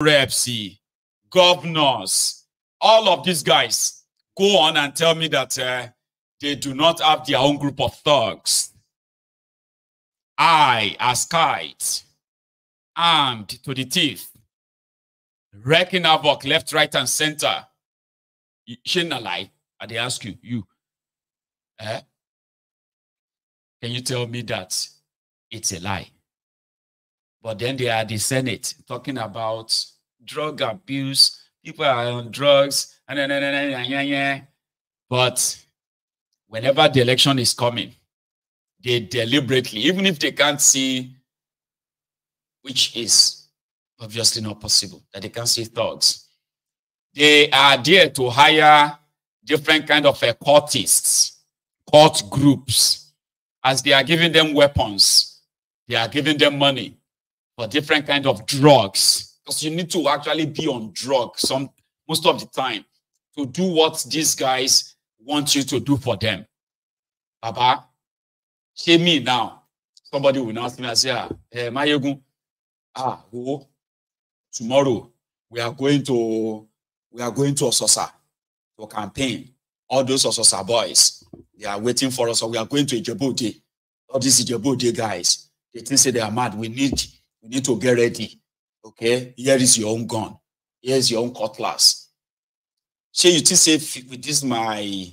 reps, governors, all of these guys go on and tell me that they do not have their own group of thugs. I, as Kite, armed to the teeth, wrecking havoc left, right, and center. Shouldn't I lie? And they ask you, can you tell me that it's a lie? But then they are the Senate talking about drug abuse, people are on drugs, but whenever the election is coming, they deliberately, even if they can't see, which is obviously not possible, that they can't see thugs, they are there to hire different kind of cultists, cult groups. As they are giving them weapons, they are giving them money for different kind of drugs. Because you need to actually be on drugs most of the time to do what these guys want you to do for them. Baba, say me now. Somebody will ask me and say, Mayegun, tomorrow we are going to Ososa to campaign. All those Ososa boys, they are waiting for us. So we are going to Ijebu-Ode. All these Ijebu-Ode guys, they think say they are mad. We need to get ready. Okay, here is your own gun. Here is your own cutlass. So you think say with this my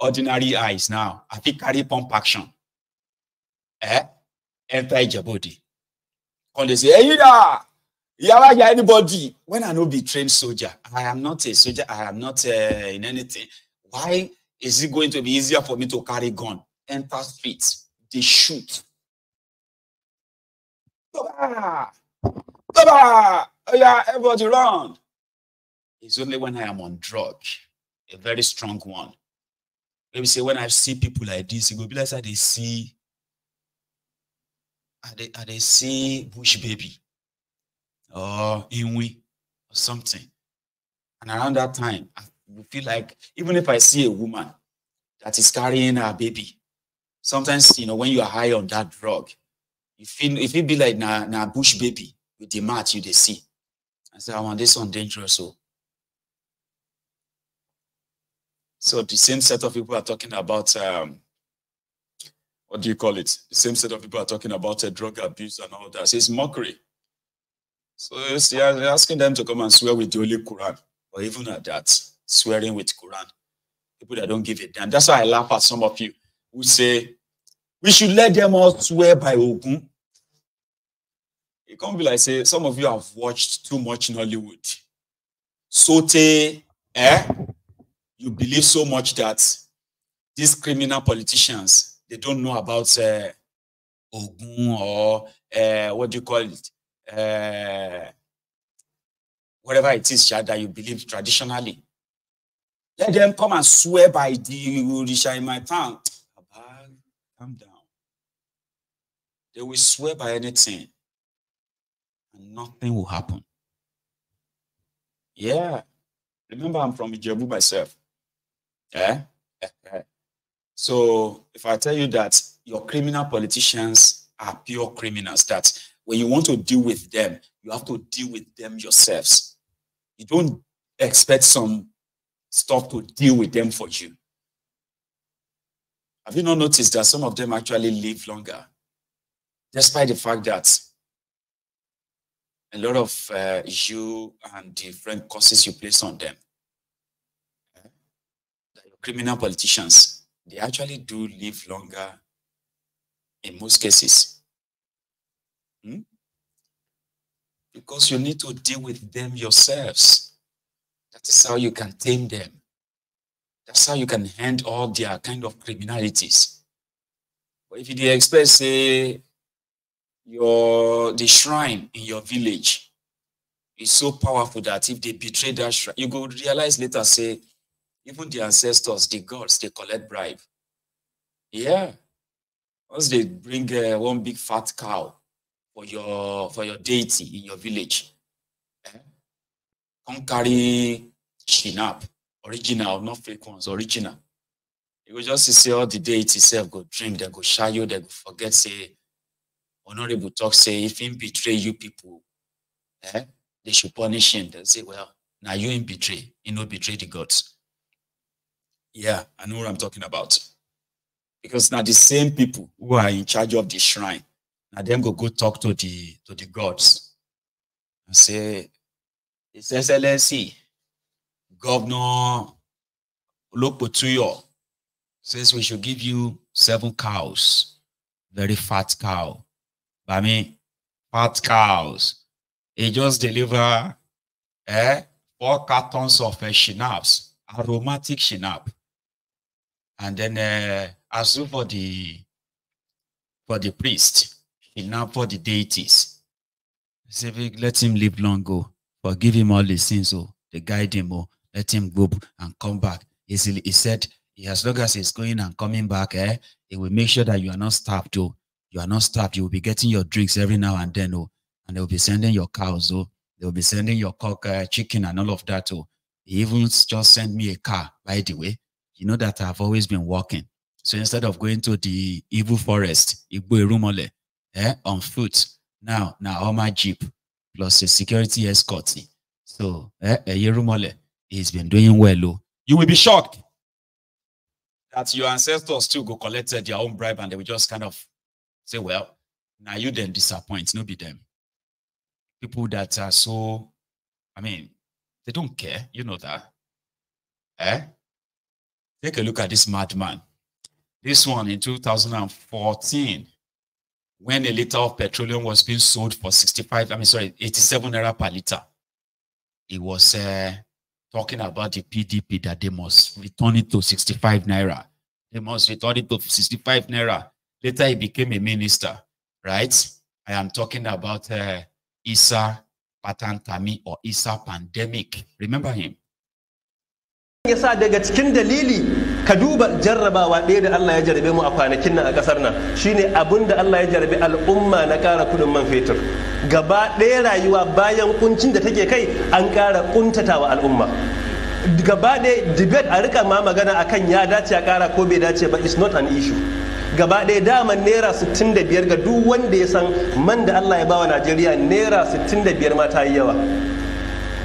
ordinary eyes now, I think carry pump action. Enter Ijebu-Ode. When they say, hey, anybody? When I know be trained soldier, I am not a soldier. I am not in anything. Why is it going to be easier for me to carry gun? Enter streets, they shoot. Yeah, everybody run. It's only when I am on drug, a very strong one. Maybe say when I see people like this, it will be like they see. They see bush baby or Inwi or something. And around that time, I feel like even if I see a woman that is carrying her baby, sometimes, when you are high on that drug, if it be like na bush baby with the mat you they see. I say, I want this one dangerous. So the same set of people are talking about what do you call it? The same set of people are talking about drug abuse and all that. So it's mockery. So you're asking them to come and swear with the Holy Quran, or even at that, swearing with Quran. People that don't give a damn. That's why I laugh at some of you who say, we should let them all swear by Ogun. It can't be like, say, some of you have watched too much Nollywood. Sote, you believe so much that these criminal politicians, they don't know about Ogun or what do you call it? Whatever it is that you believe traditionally. Let them come and swear by the Orisha in my town. Calm down. They will swear by anything and nothing will happen. Yeah. Remember, I'm from Ijebu myself. So if I tell you that your criminal politicians are pure criminals, that when you want to deal with them, you have to deal with them yourselves. You don't expect some stuff to deal with them for you. Have you not noticed that some of them actually live longer, despite the fact that a lot of you and different curses you place on them, that your criminal politicians, they actually do live longer in most cases. Because you need to deal with them yourselves. That is how you can tame them. That's how you can end all their kind of criminalities. But if you expect, say, the shrine in your village is so powerful that if they betray that shrine, you go realize later, say, even the ancestors, the gods, they collect bribe. Yeah. Once they bring one big fat cow for your deity in your village, come carry shinap, original, not fake ones, original. You will just see all the deity itself go drink, they go shy you, they go forget, say, honorable talk, say, if him betray you people, they should punish him. They'll say, well, now you ain't betray. You know, betray the gods. Yeah, I know what I'm talking about. Because now the same people who are in charge of the shrine, now them go talk to the gods and say, His Excellency, Governor Lopotuyo says we should give you 7 cows, very fat cow. But I mean, fat cows. He just deliver 4 cartons of schnapps, aromatic schnapps. And then as for the priest, schnapps for the deities. Say, let him live long, go. Forgive him all his sins, oh. They guide him, oh. Let him go and come back. He said, as long as he's going and coming back, he will make sure that you are not starved, oh. You are not starved. You will be getting your drinks every now and then, oh. And they will be sending your cows, oh. They will be sending your cock, chicken and all of that, oh. He even just sent me a car, by the way. You know that I've always been walking. So instead of going to the evil forest, on foot, now all my jeep plus a security escort. So he's been doing well. Oh. You will be shocked that your ancestors too go collected their own bribe and they will just kind of say, well, now you then disappoint, no be them. People that are so, I mean, they don't care, you know that. Take a look at this madman. This one in 2014, when a liter of petroleum was being sold for 87 naira per liter. He was talking about the PDP that they must return it to 65 naira. They must return it to 65 naira. Later, he became a minister, right? I am talking about Isa Patantami or Isa Pandemic. Remember him? Yasa daga cikin dalili ka duba jarrabawa ɗaya da Allah ya jarabe mu a kwanakin nan a ƙasar nan shine abin da Allah ya jarabe al'umma na ƙara kuɗin man fetur. Gaba ɗaya rayuwa bayan kuncin da take kai an ƙara ƙuntatawa al'umma. Gaba ɗaya debate a rika ma magana akan ya dace a ƙara ko bai dace ba is not an issue. Gaba ɗaya daman naira 65 ga duk wanda ya san man da Allah ya bawa Najeriya naira 65 ma ta yi yawa.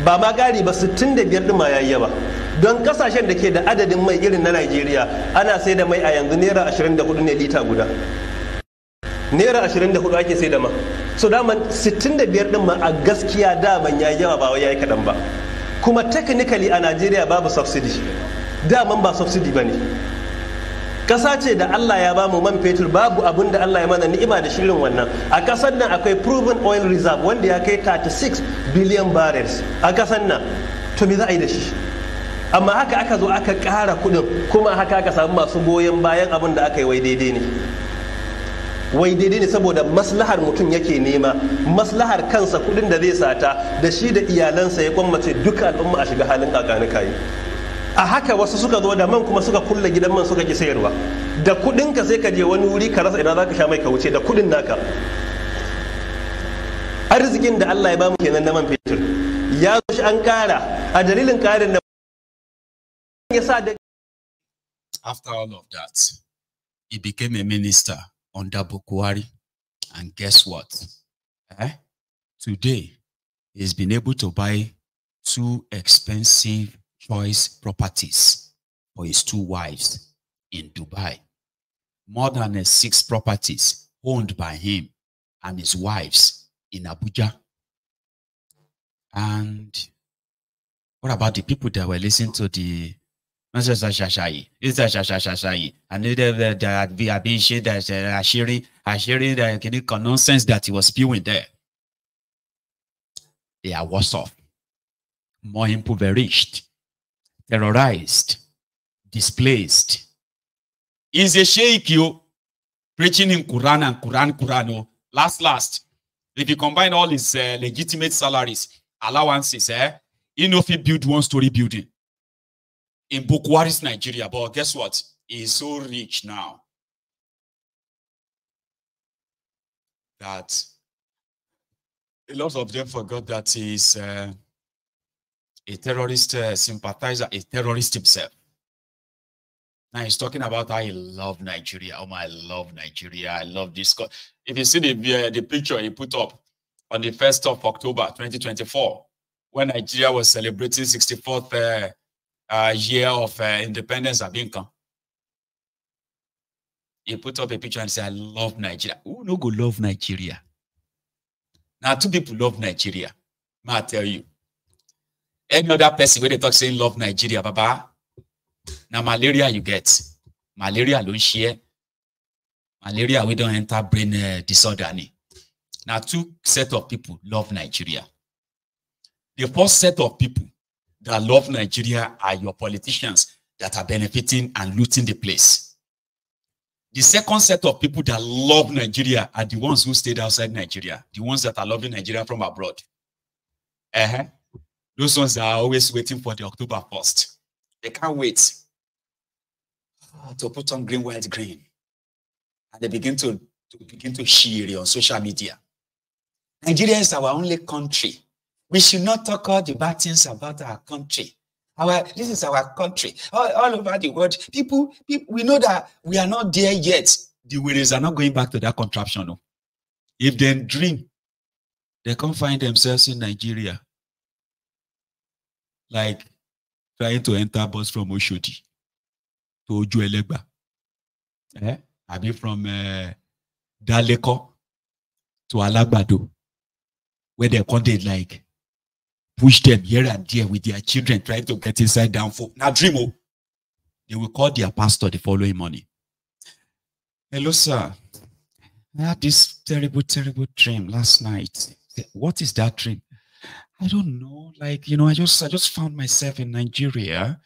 Ba ma gari ba 65 ɗin ma ya yi yawa. Don kasashen da ke da adadin mai irin na Najeriya ana sai da mai a yanzu naira 24 ne lita guda. Naira 24 ake sai da ma. So daman 65 din ma a gaskiya daman ya yawa ba wai yayi kadan ba. Kuma technically a Najeriya babu subsidy. Daman ba subsidy bane. Kasa ce da Allah ya bamu man fetur babu abin da Allah ya mana ni'ima da shirin wannan. A kasar nan akwai proven oil reserve wanda ya kai 36 billion barrels a kasar nan. To me za a yi da shi? Amma haka aka zo aka ƙara kuɗin kuma haka aka samu masu goyon bayan abin da aka yi wai daidai ne. Wai daidai ne saboda maslahar mutum yake nema, maslahar kansa kuɗin da zai sata da shi da iyalansa ya kwammace duka al'umma a shiga halin kakani kayi. A haka wasu suka zo da man kuma suka kulle gidan man suka ki sayarwa. Da kuɗinka sai ka je wani wuri ka rasa ina za ka sha mai ka wuce da kuɗin naka. Arzikin da Allah ya bamu kenan na man fetur. Ya zo shi an ƙara a dalilin ƙarin da after all of that, he became a minister under Bukwari. And guess what? Today, he's been able to buy 2 expensive choice properties for his 2 wives in Dubai. More than 6 properties owned by him and his wives in Abuja. And what about the people that were listening to the and they are being shared that sharing the nonsense that he was spewing there? They are worse off, more impoverished, terrorized, displaced. Is a sheikh you preaching in Quran and Quran. Last, if you combine all his legitimate salaries, allowances, he no fit build 1-story building in Bukwari's Nigeria. But guess what? He's so rich now that a lot of them forgot that he's a terrorist sympathizer, a terrorist himself. Now he's talking about how he loves Nigeria. Oh my, I love Nigeria. I love this. If you see the picture he put up on the 1st of October 2024, when Nigeria was celebrating 64th year of independence at Binkan. He put up a picture and said, I love Nigeria. Who no go love Nigeria? Now, two people love Nigeria. May I tell you. Any other person where they talk saying love Nigeria, Baba, now malaria you get. Malaria don't share. Malaria, we don't enter brain disorder. Now, two set of people love Nigeria. The first set of people that love Nigeria are your politicians that are benefiting and looting the place. The second set of people that love Nigeria are the ones who stayed outside Nigeria, the ones that are loving Nigeria from abroad. Those ones that are always waiting for the October 1st. They can't wait to put on green, white, green. And they begin to share on social media. Nigeria is our only country. We should not talk all the bad things about our country. This is our country. All over the world, people, we know that we are not there yet. The winners are not going back to that contraption. No. If they dream, they can't find themselves in Nigeria. Like trying to enter a bus from Oshodi to Ojuelegba. I mean from Daleko to Alagbado, where they content like push them here and there with their children trying to get inside downfall. Now dream, they will call their pastor the following morning. Hello, sir. I had this terrible, terrible dream last night. What is that dream? I don't know. Like, I just found myself in Nigeria.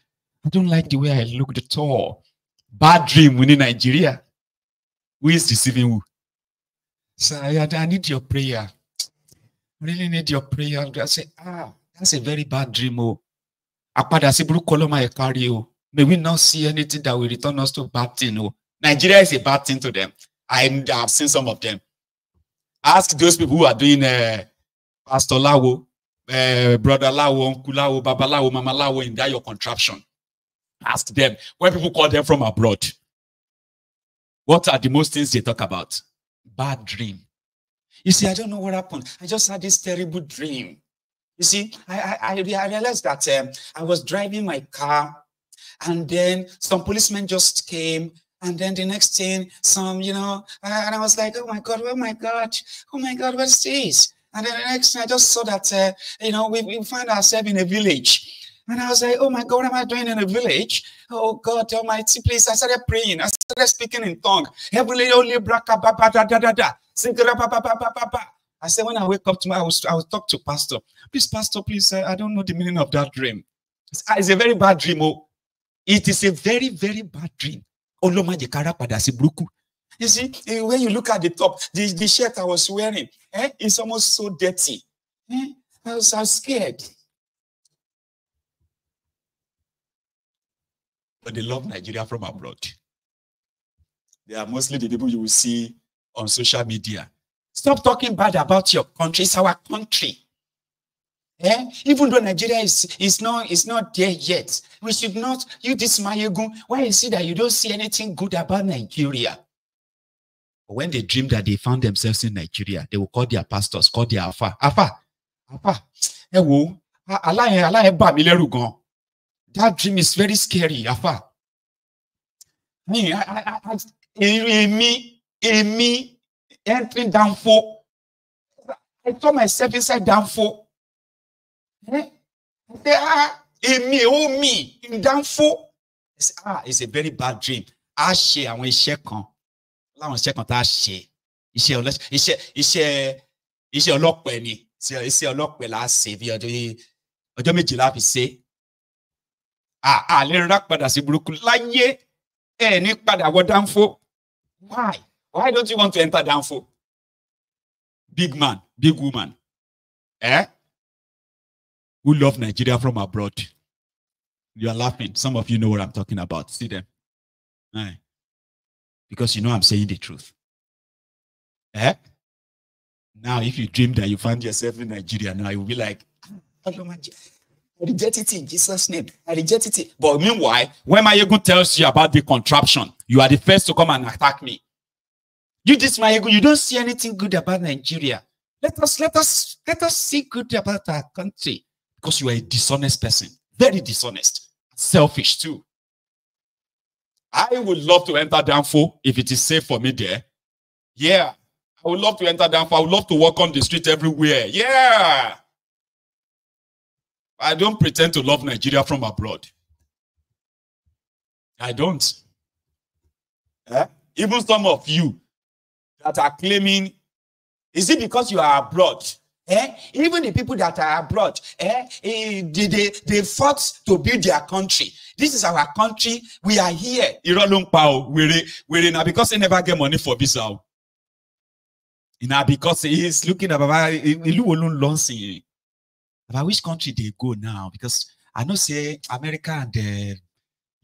I don't like the way I looked at all. Bad dream within Nigeria. Who is deceiving who? So I need your prayer. I really need your prayer. I say, that's a very bad dream. May we not see anything that will return us to bad thing. Nigeria is a bad thing to them. I've seen some of them. Ask those people who are doing Pastor Lawo, Brother Lawo, Uncle Lawo, Baba Lawo, Mama Lawo in that your contraption. Ask them. When people call them from abroad, what are the most things they talk about? Bad dream. You see, I don't know what happened. I just had this terrible dream. You see, I realized that I was driving my car, and then some policemen just came, and then the next thing, and I was like, oh my God, what's this? And then the next thing, I just saw that, we find ourselves in a village. And I was like, oh my God, what am I doing in a village? Oh God Almighty, please. I started praying. I started speaking in tongue. Heavenly, holy, braka, ba, ba, da, da, da, da. I said, when I wake up tomorrow, I will talk to Pastor. Please, Pastor, please, I don't know the meaning of that dream. It's a very bad dream. It is a very, very bad dream. You see, when you look at the top, the shirt I was wearing, it's almost so dirty. I was scared. But they love Nigeria from abroad. They are mostly the people you will see on social media. Stop talking bad about your country. It's our country. Even though Nigeria is not there yet, we should not use this Mayegun. Why is it that you don't see anything good about Nigeria? But when they dream that they found themselves in Nigeria, they will call their pastors, call their Alpha. That dream is very scary, Alpha. Me entering downfall. I saw myself inside downfall. They are me in downfall. It's a very bad dream. I share when check on. Check on that share. Iṣẹ́ ọlọ́pàá ni. Iṣẹ́ ọlọ́pàá la ṣe bí ọjọ́ méjìlá fi ṣe. Lè rà padà sí burúkú láyé ní padà wọ downfall. Why? Why don't you want to enter downfall? Big man, big woman. Who love Nigeria from abroad. You are laughing. Some of you know what I'm talking about. See them. Because you know I'm saying the truth. Now, if you dream that you find yourself in Nigeria now, you'll be like, I reject it in Jesus' name. I reject it. But meanwhile, when Mayegun tells you about the contraption, you are the first to come and attack me. You this Mayegun, you don't see anything good about Nigeria. Let us see good about our country. because you are a dishonest person, very dishonest, selfish too. I would love to enter Danfo if it is safe for me there. Yeah, I would love to enter Danfo. I would love to walk on the street everywhere. Yeah. I don't pretend to love Nigeria from abroad. I don't. Even some of you that are claiming, is it because you are abroad? Even the people that are abroad, they fought to build their country. This is our country. We are here. Now because they never get money for visa. Now because he's looking at about which country they go now, because I know say America and the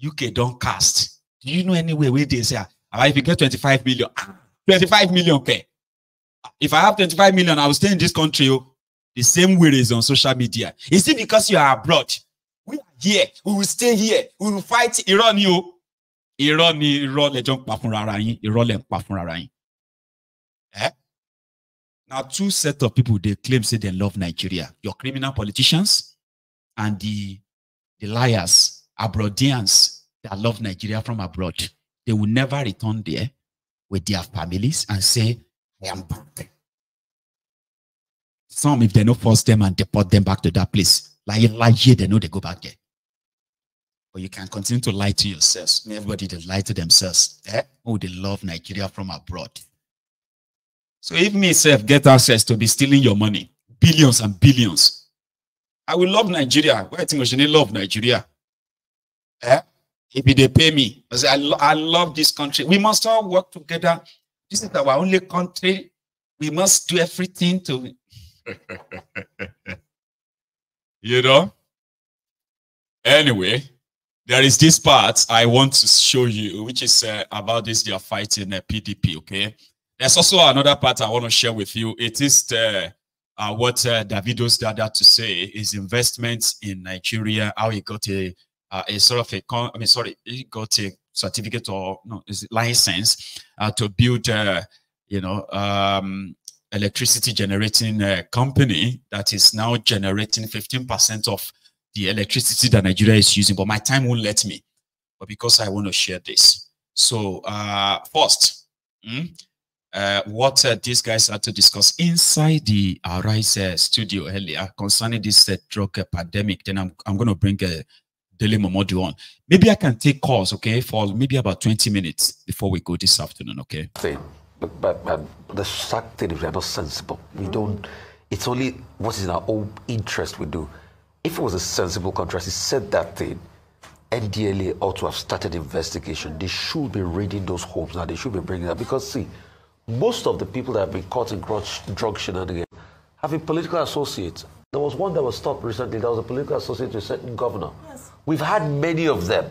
UK don't cast. Do you know any way where they say if you get 25 million, 25 million pay? If I have 25 million, I will stay in this country. The same way is on social media. Is it because you are abroad? We are here. We will stay here. We will fight Iran. Now, two sets of people, they claim say they love Nigeria. Your criminal politicians and the liars, abroadians that love Nigeria from abroad. They will never return there with their families and say, I am back. Some, if they don't force them and deport them back to that place, like here, they know they go back there. But you can continue to lie to yourselves. Everybody, they lie to themselves. Oh, they love Nigeria from abroad. So if me self get access to be stealing your money, billions and billions, I will love Nigeria. Why think I should love Nigeria? If they pay me, I say, I love this country. We must all work together. This is our only country. We must do everything to... You know? Anyway, there is this part I want to show you, which is about this, they are fighting PDP, okay? There's also another part I want to share with you. It is what Davido's dada to say is investments in Nigeria, how he got a sort of he got a certificate or no, is it license to build, electricity generating company that is now generating 15% of the electricity that Nigeria is using. But my time won't let me, but because I want to share this. So first, what these guys had to discuss inside the Arise studio earlier concerning this drug pandemic. Then I'm going to bring Daily Momodu on. Maybe I can take calls, okay, for maybe about 20 minutes before we go this afternoon, okay? But the sad thing is we are not sensible. We don't, it's only what is in our own interest we do. If it was a sensible contract, he said that thing, NDLA ought to have started investigation. They should be raiding those homes now. They should be bringing that. Because see, most of the people that have been caught in drug shenanigans have been political associates. There was one that was stopped recently. That was a political associate to a certain governor. Yes. We've had many of them.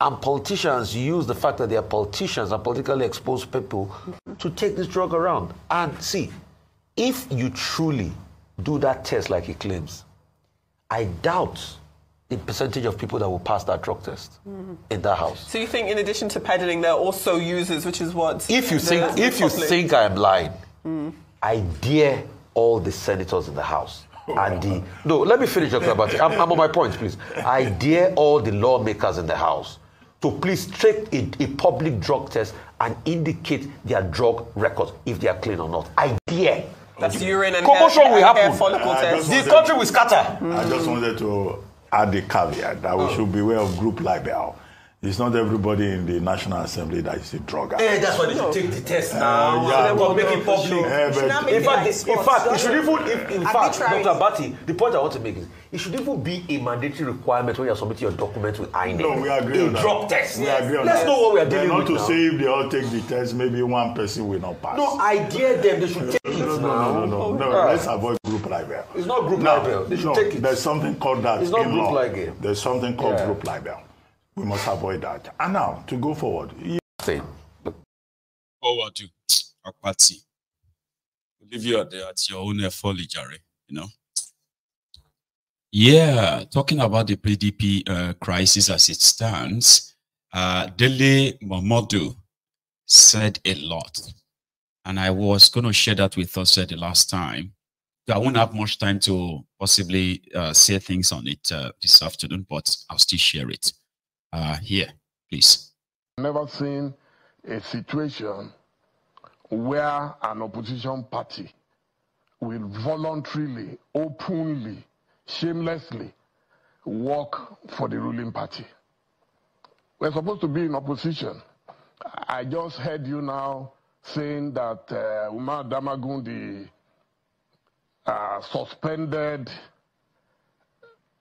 And politicians use the fact that they are politicians and politically exposed people to take this drug around. And see, if you truly do that test like he claims, I doubt the percentage of people that will pass that drug test in that house. So you think in addition to peddling, there are also users, which is what... If you think I'm lying, I dare all the senators in the house. No, let me finish talking about it. I'm on my point, please. I dare all the lawmakers in the house to please take a public drug test and indicate their drug records, if they are clean or not. I dare. That's urine and commotion will happen. Hair follicle test. The country will scatter. I just wanted to add the caveat that we should beware of group libel. It's not everybody in the National Assembly that is a drugger. That's why they should take the test now. So make it public. In fact, it should even, Dr. Abati, the point I want to make is, it should even be a mandatory requirement when you're submitting your documents with INEC. No, we agree on that. A drug test. We agree on Let's that. know what we are dealing with now. Not to say if they all take the test, maybe one person will not pass. No, I dare them. They should take it now. No. Let's avoid group libel. It's not group libel. They should take it. There's something called that. It's not group libel. There's something called group libel. We must avoid that. And now, to go forward. Forward to Akpati. We'll leave you at your own folly, Jerry, you know. Yeah, talking about the PDP crisis as it stands, Daily Momodu said a lot. And I was going to share that with us the last time. I won't have much time to possibly say things on it this afternoon, but I'll still share it here, please. Never seen a situation where an opposition party will voluntarily, openly, shamelessly work for the ruling party. We're supposed to be in opposition. I just heard you now saying that Umar Damagun, the suspended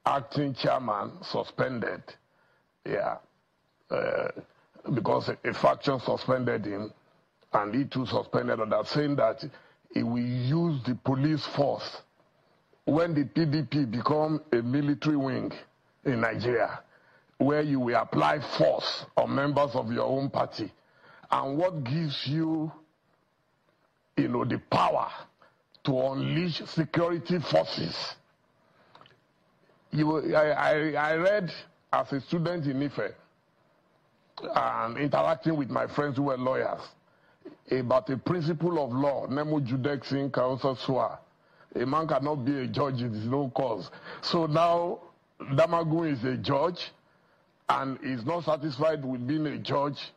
acting chairman, suspended, because a faction suspended him, and he too suspended others, saying that he will use the police force when the PDP become a military wing in Nigeria, where you will apply force on members of your own party. And what gives you, the power to unleash security forces? I read as a student in Ife and interacting with my friends who were lawyers about a principle of law, Nemo Judex in Counsel Sua. A man cannot be a judge in his own cause. So now Damagun is a judge and is not satisfied with being a judge.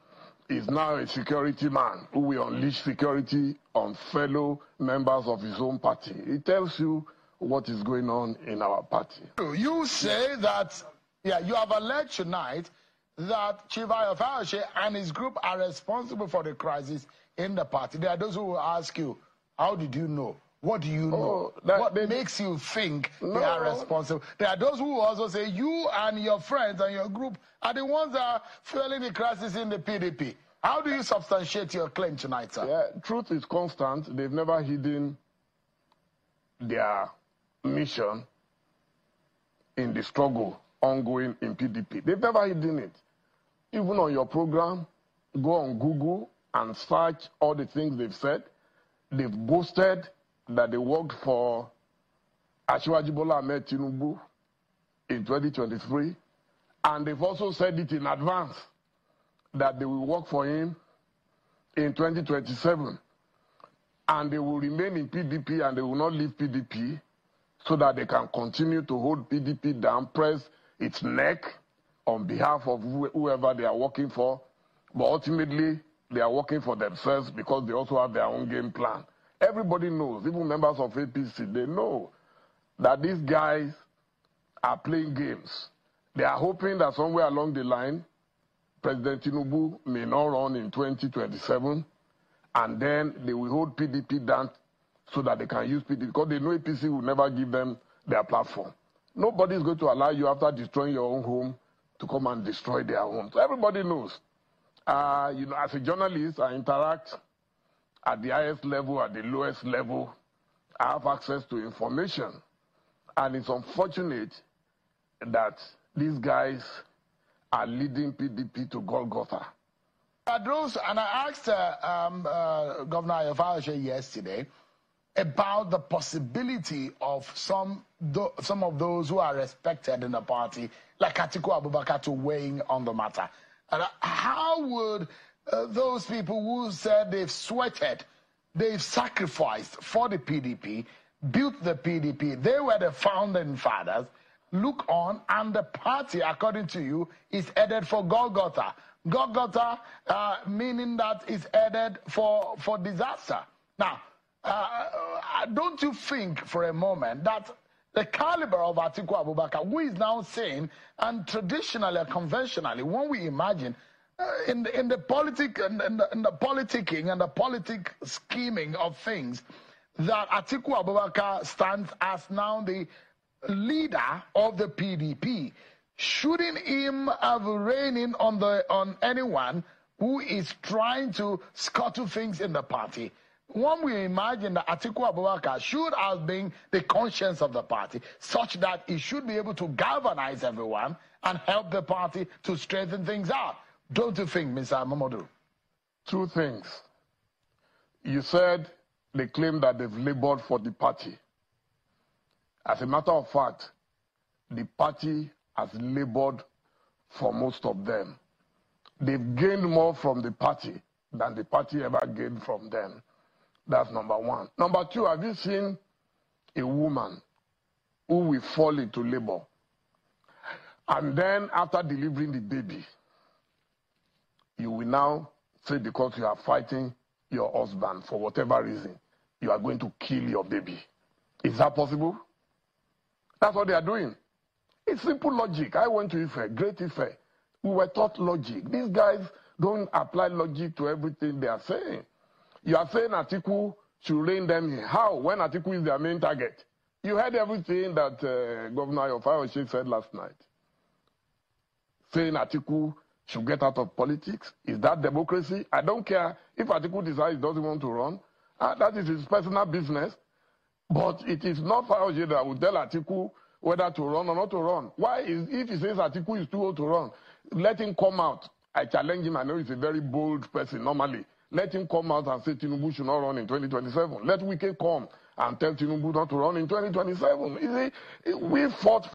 Is now a security man who will unleash security on fellow members of his own party. It tells you what is going on in our party. You say that, you have alleged tonight that Chief Fayose and his group are responsible for the crisis in the party. There are those who will ask you, how did you know? What do you know? What makes you think they are responsible? There are those who also say you and your friends and your group are the ones that are fueling the crisis in the PDP. How do you substantiate your claim tonight, sir? Yeah, truth is constant. They've never hidden their mission in the struggle ongoing in PDP. They've never hidden it. Even on your program, go on Google and search all the things they've said. They've boasted that they worked for Asiwaju Bola Ahmed Tinubu in 2023, and they've also said it in advance that they will work for him in 2027, and they will remain in PDP and they will not leave PDP so that they can continue to hold PDP down, press its neck on behalf of whoever they are working for, but ultimately they are working for themselves because they also have their own game plan. Everybody knows, even members of APC, they know that these guys are playing games. They are hoping that somewhere along the line, President Tinubu may not run in 2027, and then they will hold PDP down so that they can use PDP, because they know APC will never give them their platform. Nobody is going to allow you, after destroying your own home, to come and destroy their home. So everybody knows. As a journalist, I interact at the highest level, at the lowest level. I have access to information. And it's unfortunate that these guys are leading PDP to Golgotha. And I asked Governor Fayose yesterday about the possibility of some of those who are respected in the party, like Atiku Abubakar, to weighing on the matter. And how would those people who said they've sweated, they've sacrificed for the PDP, built the PDP, they were the founding fathers, look on, and the party, according to you, is headed for Golgotha. Golgotha meaning that it's headed for disaster. Now, don't you think for a moment that the caliber of Atiku Abubakar, who is now saying, and traditionally or conventionally, when we imagine in the politicking and the politic scheming of things, that Atiku Abubakar stands as now the leader of the PDP, shouldn't him have reigning on anyone who is trying to scuttle things in the party? One we imagine that Atiku Abubakar should have been the conscience of the party, such that he should be able to galvanize everyone and help the party to straighten things out. Don't you think, Mr. Momodu? Two things. You said they claim that they've labored for the party. As a matter of fact, the party has labored for most of them. They've gained more from the party than the party ever gained from them. That's number one. Number two, have you seen a woman who will fall into labor, and then after delivering the baby, you will now say because you are fighting your husband for whatever reason, you are going to kill your baby. Is that possible? That's what they are doing. It's simple logic. I went to Ife, Great Ife. We were taught logic. These guys don't apply logic to everything they are saying. You are saying Atiku should rein them in. How? When Atiku is their main target. You heard everything that Governor Fayose said last night. Saying Atiku should get out of politics. Is that democracy? I don't care if Atiku decides he doesn't want to run. That is his personal business. But it is not Fayose that will tell Atiku whether to run or not to run. Why? If he says Atiku is too old to run, let him come out. I challenge him. I know he's a very bold person normally. Let him come out and say Tinubu should not run in 2027. Let Wike come and tell Tinubu not to run in 2027. You see, we fought